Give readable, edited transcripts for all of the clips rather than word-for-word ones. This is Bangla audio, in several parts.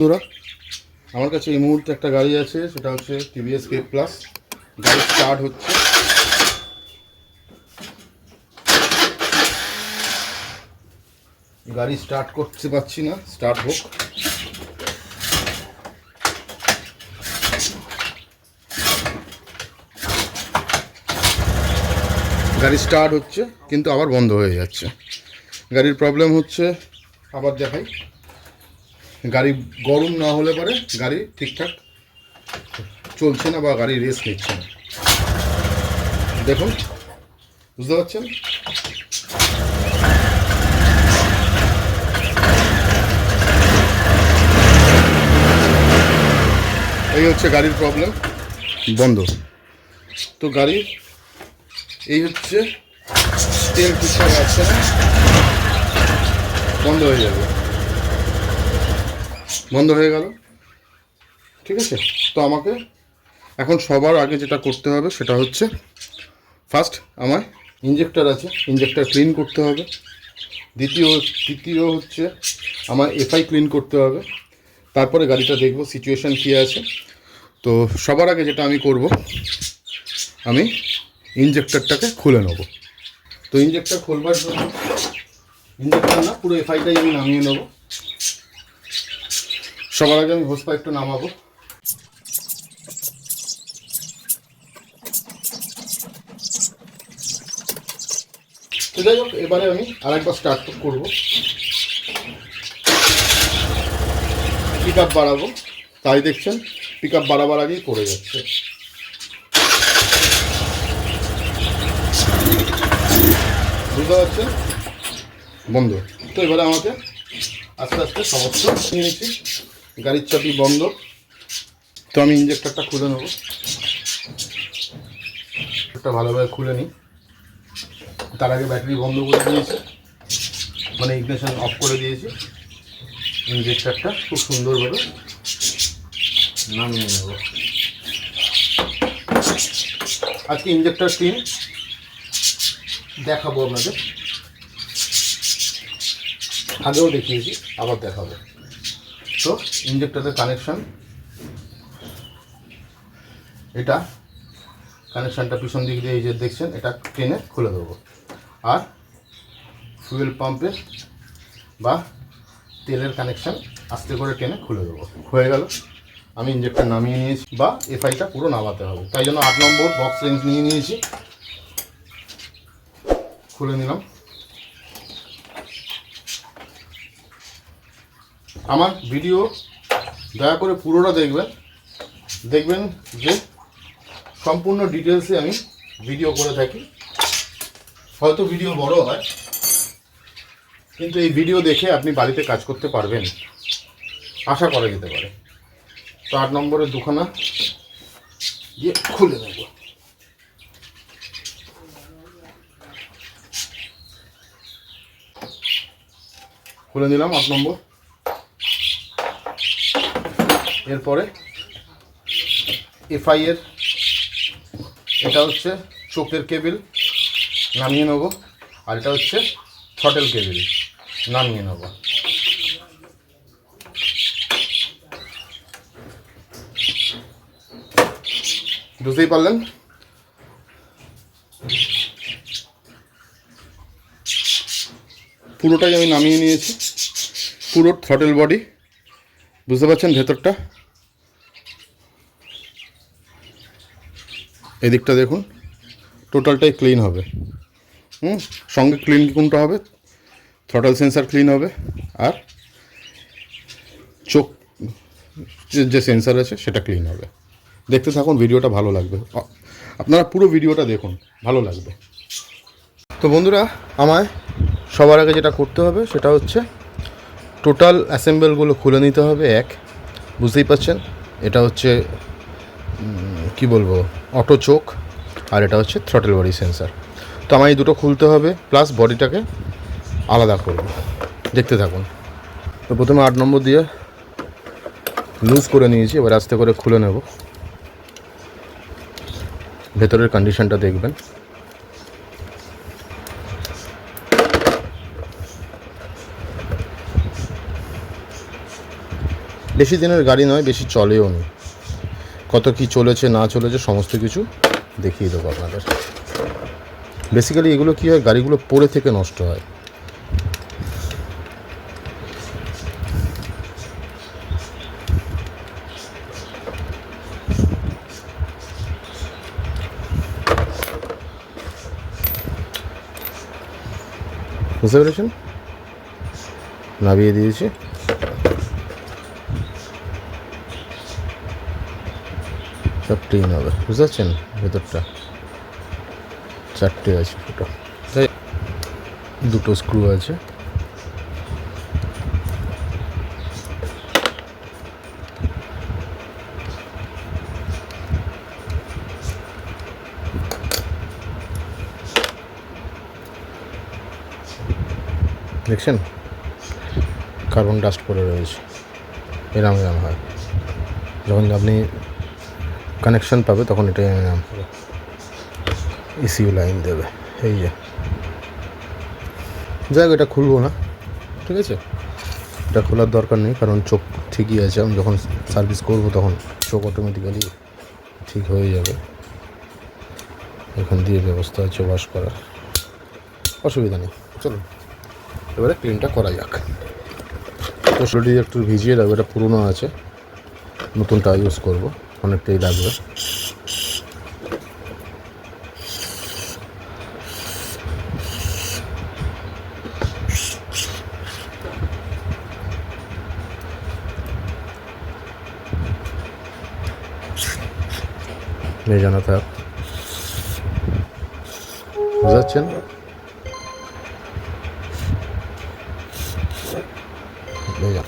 বন্ধুরা, আমার কাছে এই মুহূর্তে একটা গাড়ি আছে, সেটা হচ্ছে টিভিএস কে প্লাস। গাড়ি স্টার্ট হচ্ছে, গাড়ি স্টার্ট করতে পারছি না। স্টার্ট হোক। গাড়ি স্টার্ট হচ্ছে কিন্তু আবার বন্ধ হয়ে যাচ্ছে। গাড়ির প্রবলেম হচ্ছে, আবার দেখাই। গাড়ি গরম না হলে পরে গাড়ি ঠিকঠাক চলছে না বা গাড়ি রেস নিচ্ছে না। দেখুন, বুঝতে পারছেন? এই হচ্ছে গাড়ির প্রবলেম, বন্ধ। তো গাড়ি এই হচ্ছে, তেল ঠিকঠাক আসছে না, বন্ধ হয়ে যাবে। বন্ধ হয়ে গেল, ঠিক আছে। তো আমাকে এখন সবার আগে যেটা করতে হবে সেটা হচ্ছে, ফার্স্ট আমার ইঞ্জেক্টর আছে, ইঞ্জেক্টর ক্লিন করতে হবে। দ্বিতীয় হচ্ছে আমার এফআই ক্লিন করতে হবে। তারপরে গাড়িটা দেখবো সিচুয়েশান কী আছে। তো সবার আগে যেটা আমি করব, আমি ইঞ্জেক্টরটাকে খুলে নেব। তো ইঞ্জেক্টর খোলবার জন্য, ইঞ্জেক্টর না, পুরো এফআইটাই আমি নামিয়ে নেব। সবার আগে আমি হোস পাইপটা নামাবো। তো যাই হোক, এবারে আমি আরেকবার স্টার্ট করবো, পিক আপ বাড়াবো। তাই দেখছেন পিক আপ বাড়াবার আগেই পড়ে যাচ্ছে। বুঝতে পারছেন? বন্ধ। তো এবারে আমাকে আস্তে আস্তে সমস্ত নিয়ে নিচ্ছি। গাড়ির চাবি বন্ধ। তো আমি ইঞ্জেক্টরটা খুলে নেব। একটা ভালোভাবে খুলে নিই। তার আগে ব্যাটারি বন্ধ করে দিয়েছি, মানে ইগনিশন অফ করে দিয়েছি। ইঞ্জেক্টরটা খুব সুন্দরভাবে নামিয়ে নেব। আজকে ইঞ্জেক্টর ক্লিন দেখাবো আপনাদের, আগেও দেখিয়েছি, আবার দেখাবো। তো ইঞ্জেক্টরের কানেকশান, এটা কানেকশানটা পিছন দিক দিয়ে এই যে দেখছেন, এটা টেনে খুলে দেবো। আর ফুয়েল পাম্পের বা তেলের কানেকশান আস্তে করে টেনে খুলে দেবো। হয়ে গেল। আমি ইঞ্জেক্টর নামিয়ে নিয়েছি, বা এফআইটা পুরো নামাতে হবে, তাই জন্য 8 নম্বর বক্স রেঞ্জ নিয়ে নিয়েছি। খুলে নিলাম। আমার ভিডিও দয়া করে পুরোটা দেখবেন যে সম্পূর্ণ ডিটেলসে আমি ভিডিও করে থাকি। হয়তো ভিডিও বড় হয়, কিন্তু এই ভিডিও দেখে আপনি বাড়িতে কাজ করতে পারবেন, আশা করা যেতে পারে। তো 8 নম্বরের দুখানা দিয়ে খুলে নেব। খুলে নিলাম 8 নম্বর। এরপরে এফআই এর, এটা হচ্ছে চোখের কেবিল, নামিয়ে নেব। আর এটা হচ্ছে থ্রটেল কেবিল, নামিয়ে নেব। বুঝতেই পারলেন? পুরোটাই আমি নামিয়ে নিয়েছি, পুরো থ্রটেল বডি। বুঝতে পারছেন ভেতরটা? এদিকটা দেখুন, টোটালটাই ক্লিন হবে। সঙ্গে ক্লিন কোনটা হবে? থ্রটল সেন্সার ক্লিন হবে, আর চোখ যে সেন্সার আছে সেটা ক্লিন হবে। দেখতে থাকুন, ভিডিওটা ভালো লাগবে। আপনারা পুরো ভিডিওটা দেখুন, ভালো লাগবে। তো বন্ধুরা, আমায় সবার আগে যেটা করতে হবে সেটা হচ্ছে টোটাল অ্যাসেম্বলগুলো খুলে নিতে হবে। বুঝতেই পারছেন, এটা হচ্ছে কি বলবো, অটো চোখ, আর এটা হচ্ছে থ্রটেল বডি সেন্সার। তো আমায় এই দুটো খুলতে হবে, প্লাস বডিটাকে আলাদা করব। দেখতে থাকুন। তো প্রথমে 8 নম্বর দিয়ে লুজ করে নিয়েছি, এবার আস্তে করে খুলে নেব। ভেতরের কন্ডিশনটা দেখবেন। বেশি দিনের গাড়ি নয়, বেশি চলেও নি, কত কি চলেছে না চলেছে সমস্ত কিছু দেখিয়ে দেবো আপনাদের। বেসিক্যালি এগুলো কী হয়, গাড়িগুলো পড়ে থেকে নষ্ট হয়। বুঝতে পেরেছেন? নামিয়ে দিয়েছি। সব ক্লিন হবে, বুঝতে পারছেন? ভেতরটা 4টে আছে ফুটো, তাই 2টো স্ক্রু আছে। দেখছেন কার্বন ডাস্ট পড়ে রয়েছে। এরম হয় যখন আপনি কানেকশন পাবে তখন এটাই এরম হবে, ইসিউ লাইন দেবে। এই যে যাই হোক, এটা খুলবো না, ঠিক আছে? এটা খোলার দরকার নেই, কারণ চোখ ঠিকই আছে। আমি যখন সার্ভিস করবো তখন চোখ অটোমেটিক্যালি ঠিক হয়ে যাবে। এখান দিয়ে ব্যবস্থা আছে ওয়াশ করার, অসুবিধা নেই। চলুন এবারে ক্লিনটা করা যাক। তো সেটি একটু ভিজিয়ে রাখবো, এটা পুরোনো আছে, নতুনটা ইউজ করবো, অনেকটাই লাগবে। ভেজানো থাক, বুঝাচ্ছেন? ভেজা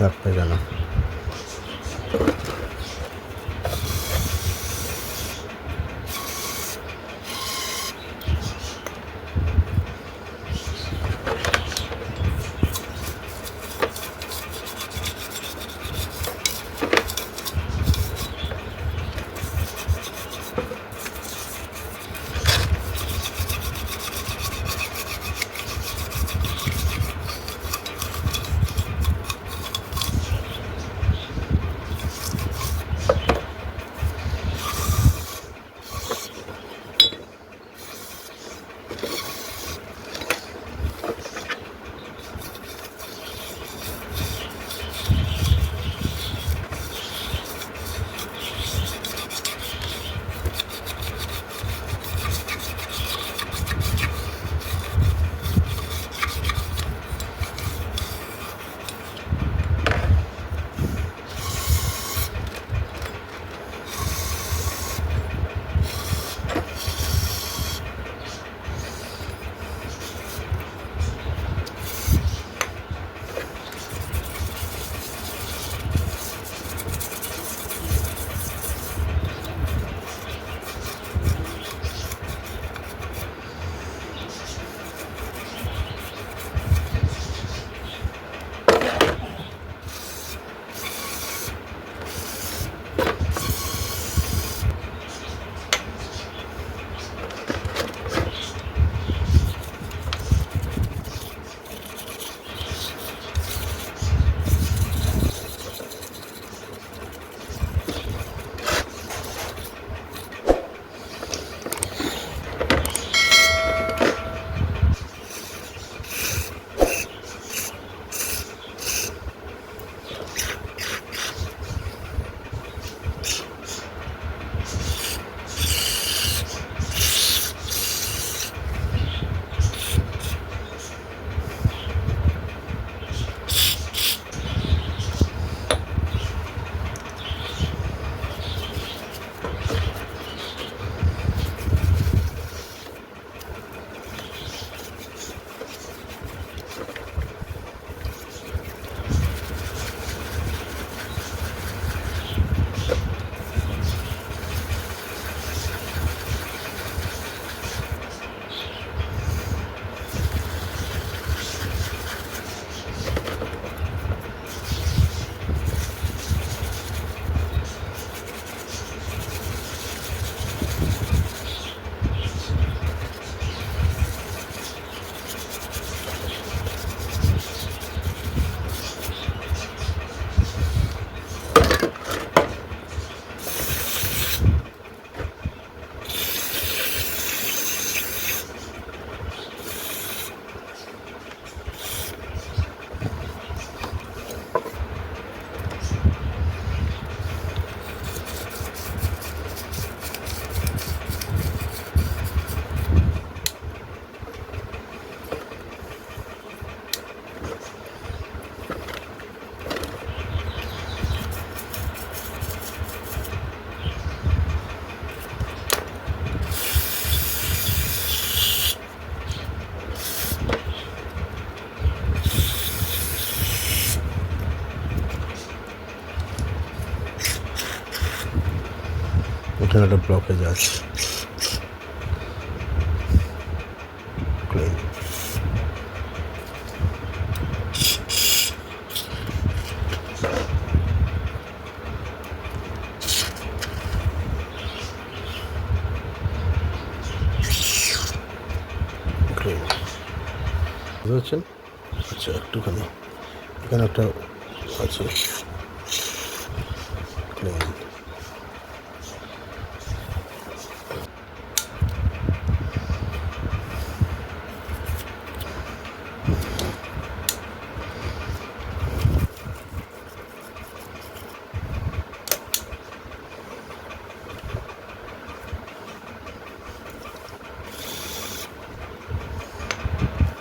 রাখতে জানা। এখানে একটা ব্লকেজ আছে। ক্লিন। ক্লিন বুঝতে পারছেন? আচ্ছা একটুখানি এখানে একটা আছে ক্লিন।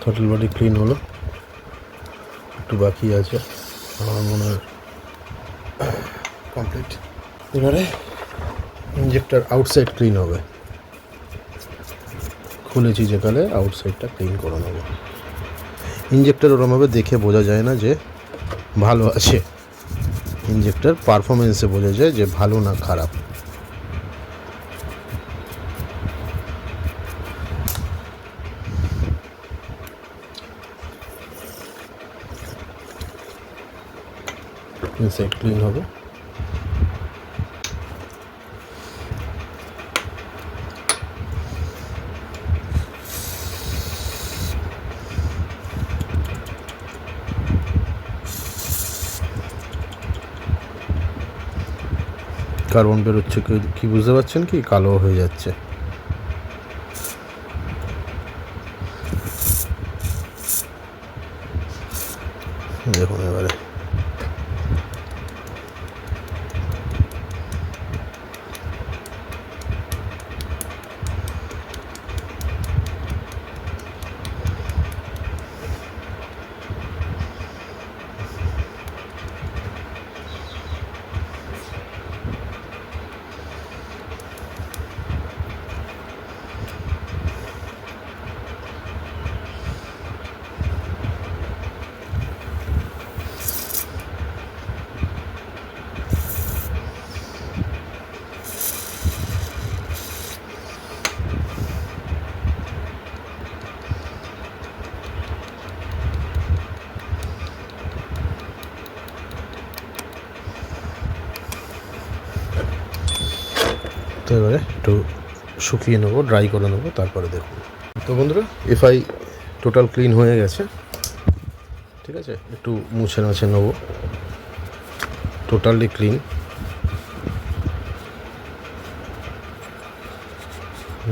থ্রটল বডি ক্লিন হলো, একটু বাকি আছে, আমার মনে হয় কমপ্লিট। এবারে ইঞ্জেক্টর আউটসাইড ক্লিন হবে, খুলেছি যেখানে আউটসাইডটা ক্লিন করে নেবো। ইঞ্জেক্টর ওরমভাবে দেখে বোঝা যায় না যে ভালো আছে, ইঞ্জেক্টর পারফরমেন্সে বোঝা যায় যে ভালো না খারাপ। ইনসাইড ক্লিন হবে। কার্বন বেরোচ্ছে, কি বুঝতে পারছেন কি? কালো হয়ে যাচ্ছে। দেখুন এবারে তো এবারে একটু শুকিয়ে নেবো, ড্রাই করে নেবো, তারপরে দেখুন। তো বন্ধুরা এফআই টোটাল ক্লিন হয়ে গেছে, ঠিক আছে। একটু মুছে মুছে নেবো, টোটালি ক্লিন।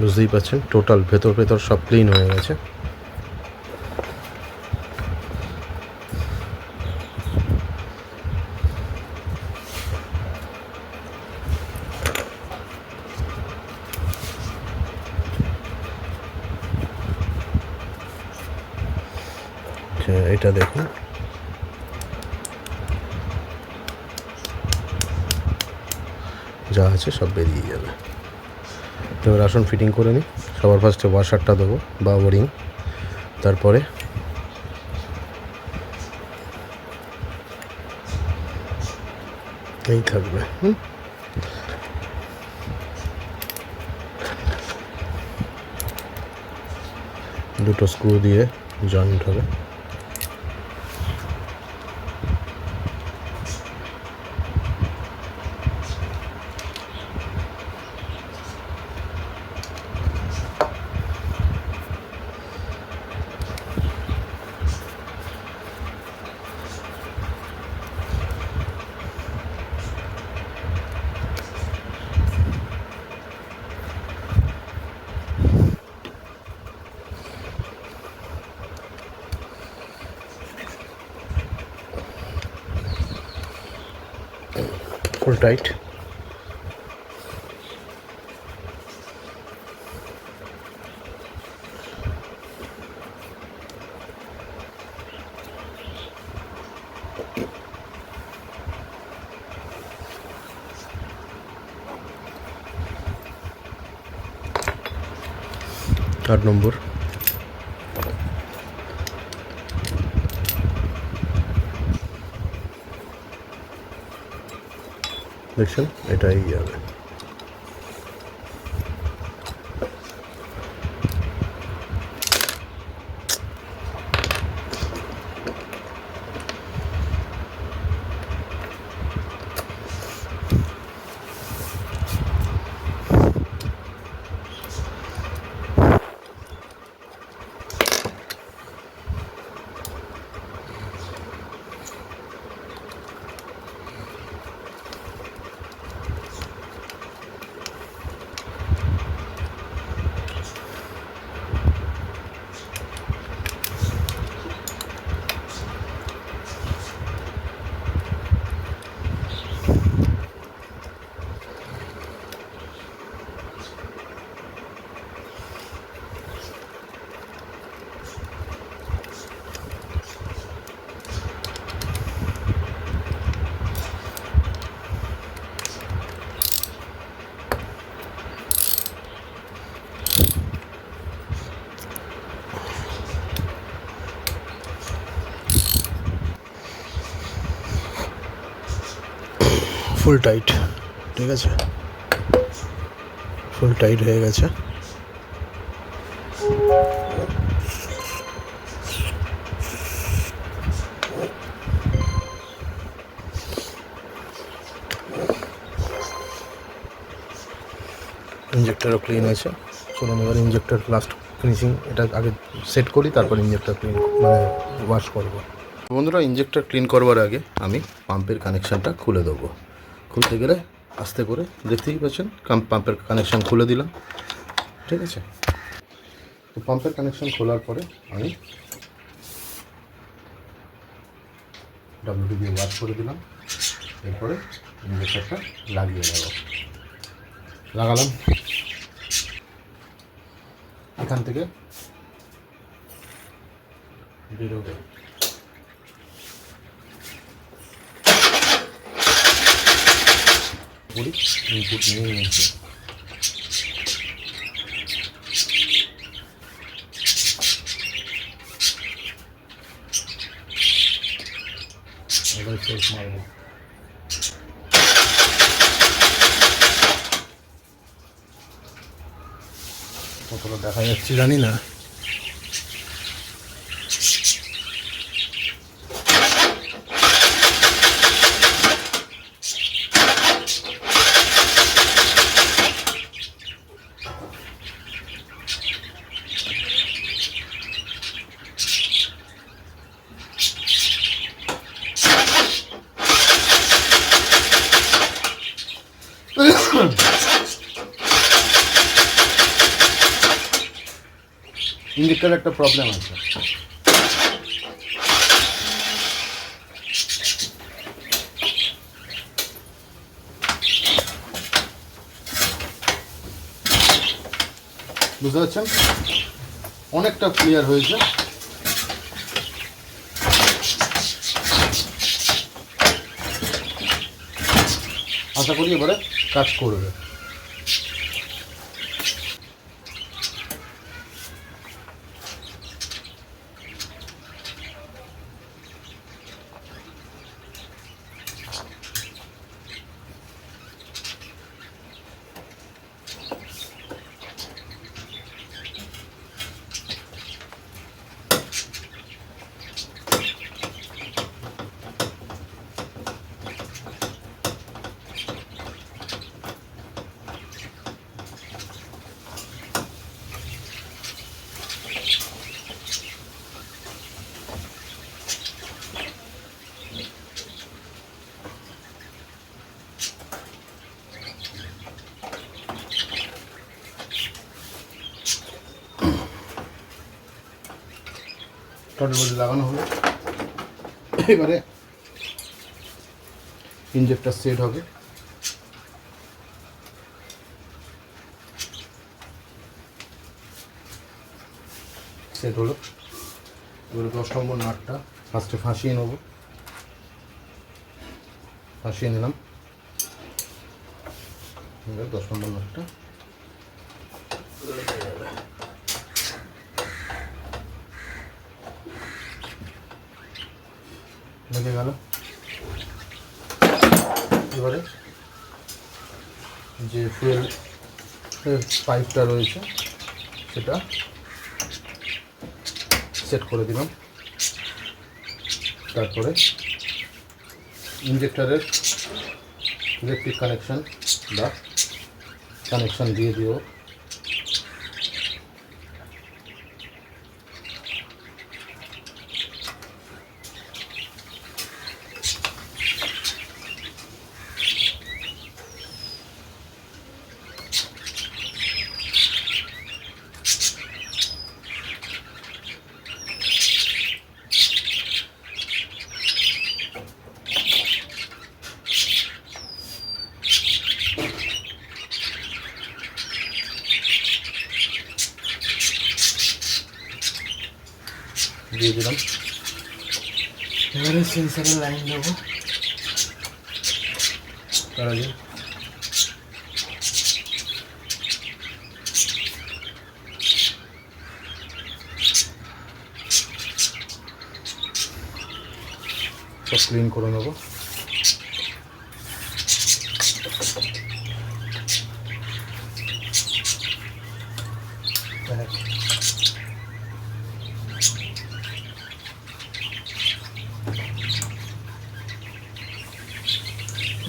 বুঝতেই পারছেন টোটাল ভেতর সব ক্লিন হয়ে গেছে। এটা দেখুন, যা আছে সব বেরিয়ে যাবে। এবার আসুন ফিটিং করে নিই। সবার ফার্স্টে ওয়াশারটা দেবো বা ওয়ারিং, তারপরে এই থাকবে। দুটো স্ক্রু দিয়ে জয়েন্ট হবে। ফুল টাইট। আট নম্বর। দেখছেন এটাই যাবে। ফুল টাইট, ঠিক আছে, ফুল টাইট হয়ে গেছে। ইঞ্জেক্টরও ক্লিন আছে। চলুন এবার ইঞ্জেক্টর লাস্ট ফিনিশিং এটা আগে সেট করি, তারপর ইঞ্জেক্টর ক্লিন মানে ওয়াশ করবো। বন্ধুরা, ইঞ্জেক্টর ক্লিন করবার আগে আমি পাম্পের কানেকশানটা খুলে দেবো। খুলতে গেলে আস্তে করে দেখতেই পাচ্ছেন পাম্পের কানেকশান খুলে দিলাম, ঠিক আছে। তো পাম্পের কানেকশান খোলার পরে আমি ডাব্লিউডি দিয়ে ওয়াশ করে দিলাম। এরপরে ইঞ্জেক্টরটা লাগিয়ে দেব। লাগালাম, এখান থেকে বেরোবে ইনপুট নিয়ে নিয়েছি। এবার শেষ মারবো। কতটা দেখা যাচ্ছে জানি না। ইঞ্জেক্টরে একটা প্রবলেম আছে। বুঝতে পারছেন, অনেকটা ক্লিয়ার হয়েছে। আশা করি এবারে কাজ করবে। টটের মধ্যে লাগানো হলো। এবারে ইঞ্জেক্টর সেট হবে। সেট হলো। এবারে 10 নম্বর নাটটা ফার্স্টে ফাঁসিয়ে নেব। ফাঁসিয়ে নিলাম। এবার 10 নম্বর নাটটা লেগে গেল। এবারে যে ফুয়েল পাইপটা রয়েছে সেটা সেট করে দিলাম। তারপরে ইঞ্জেক্টরের ইলেকট্রিক কানেকশান বা কানেকশান দিয়ে দিও। দিয়ে দিলাম। এবারে সেন্সারের লাইন দেবো। তার আগে সব ক্লিন করে নেবো।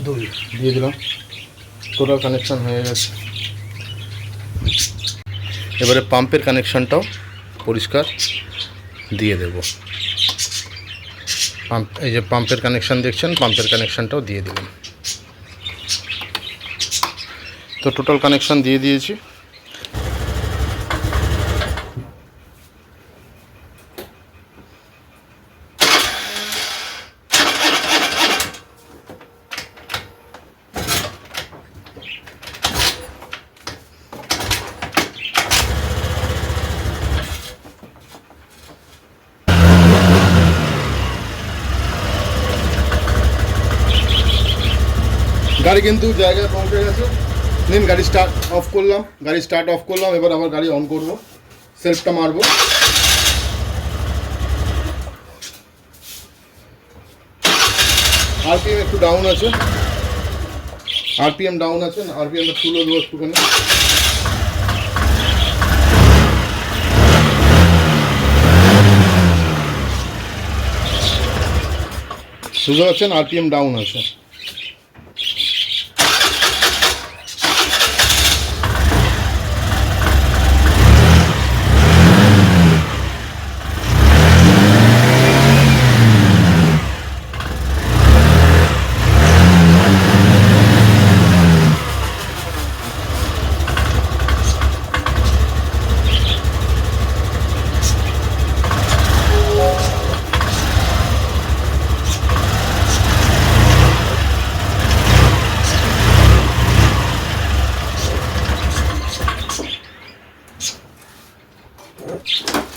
2 দিয়ে দিলাম। টোটাল কানেকশান হয়ে গেছে। এবারে পাম্পের কানেকশানটাও পরিষ্কার দিয়ে দেব। পাম্প, এই যে পাম্পের কানেকশান দেখছেন, পাম্পের কানেকশানটাও দিয়ে দিলাম। তো টোটাল কানেকশান দিয়ে দিয়েছি। গাড়ি কিন্তু জায়গায় পৌঁছে গেছে। নিন, গাড়ি স্টার্ট অফ করলাম, এবার আবার গাড়ি অন করব, সেলফটা মারবো। আরপিএম একটু ডাউন আছে, আরপিএমটা তুলে দেবো একটুখানি। বুঝতে পারছেন, আরপিএম ডাউন আছে।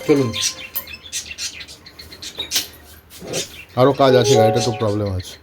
চলুন, আরও কাজ আছে, গাড়িটা তো প্রবলেম আছে।